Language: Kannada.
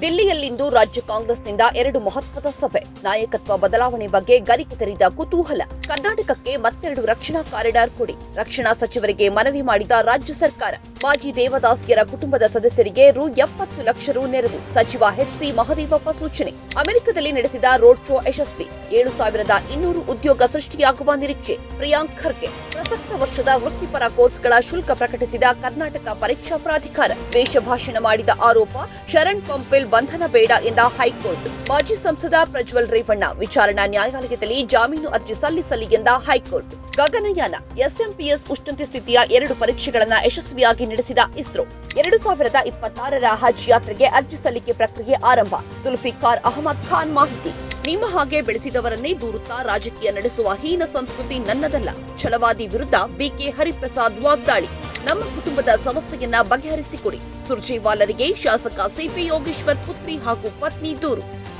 ದಿಲ್ಲಿಯಲ್ಲಿಂದು ರಾಜ್ಯ ಕಾಂಗ್ರೆಸ್ನಿಂದ 2 ಮಹತ್ವದ ಸಭೆ. ನಾಯಕತ್ವ ಬದಲಾವಣೆ ಬಗ್ಗೆ ಗರಿಕೆ ತೆರೆದ ಕುತೂಹಲ. ಕರ್ನಾಟಕಕ್ಕೆ ಮತ್ತೆರಡು ರಕ್ಷಣಾ ಕಾರಿಡಾರ್ ಕೊಡಿ. ರಕ್ಷಣಾ ಸಚಿವರಿಗೆ ಮನವಿ ಮಾಡಿದ ರಾಜ್ಯ ಸರ್ಕಾರ. ಮಾಜಿ ದೇವದಾಸಿಯರ ಕುಟುಂಬದ ಸದಸ್ಯರಿಗೆ ರು. 70 ಲಕ್ಷ ನೆರವು. ಸಚಿವ ಎಚ್.ಸಿ. ಮಹದೇವಪ್ಪ ಸೂಚನೆ. ಅಮೆರಿಕದಲ್ಲಿ ನಡೆಸಿದ ರೋಡ್ ಶೋ ಯಶಸ್ವಿ. 7,200 ಉದ್ಯೋಗ ಸೃಷ್ಟಿಯಾಗುವ ನಿರೀಕ್ಷೆ. ಪ್ರಿಯಾಂಕ್ ಖರ್ಗೆ. ಪ್ರಸಕ್ತ ವರ್ಷದ ವೃತ್ತಿಪರ ಕೋರ್ಸ್ಗಳ ಶುಲ್ಕ ಪ್ರಕಟಿಸಿದ ಕರ್ನಾಟಕ ಪರೀಕ್ಷಾ ಪ್ರಾಧಿಕಾರ. ದ್ವೇಷ ಭಾಷಣ ಮಾಡಿದ ಆರೋಪ. ಶರಣ್ ಪಂಪೆಲ್ ಬಂಧನ ಬೇಡ ಎಂದ ಹೈಕೋರ್ಟ್. ಮಾಜಿ ಸಂಸದ ಪ್ರಜ್ವಲ್ ರೇವಣ್ಣ ವಿಚಾರಣಾ ನ್ಯಾಯಾಲಯದಲ್ಲಿ ಜಾಮೀನು ಅರ್ಜಿ ಸಲ್ಲಿಸಲಿ ಎಂದ ಹೈಕೋರ್ಟ್. ಗಗನಯಾನ ಎಸ್ಎಂಪಿಎಸ್ ಉಷ್ಣತೆ ಸ್ಥಿತಿಯ 2 ಪರೀಕ್ಷೆಗಳನ್ನು ಯಶಸ್ವಿಯಾಗಿ ನಡೆಸಿದ ಇಸ್ರೋ. 2026ರ ಹಜ್ ಯಾತ್ರೆಗೆ ಅರ್ಜಿ ಸಲ್ಲಿಕೆ ಪ್ರಕ್ರಿಯೆ ಆರಂಭ. ಜುಲ್ಫಿಕಾರ್ ಅಹಮದ್ ಖಾನ್ ಮಾಹಿತಿ. ನಿಮ್ಮ ಹಾಗೆ ಬೆಳೆಸಿದವರನ್ನೇ ದೂರುತ್ತಾ ರಾಜಕೀಯ ನಡೆಸುವ ಹೀನ ಸಂಸ್ಕೃತಿ ನನ್ನದಲ್ಲ. ಛಲವಾದಿ ವಿರುದ್ಧ ಬಿಕೆ ಹರಿಪ್ರಸಾದ್ ವಾಗ್ದಾಳಿ. ನಮ್ಮ ಕುಟುಂಬದ ಸಮಸ್ಯೆಯನ್ನ ಬಗೆಹರಿಸಿಕೊಡಿ. ಸುರ್ಜೇವಾಲರಿಗೆ ಶಾಸಕ ಸಿಪಿ ಯೋಗೇಶ್ವರ್ ಪುತ್ರಿ ಹಾಗೂ ಪತ್ನಿ ದೂರು.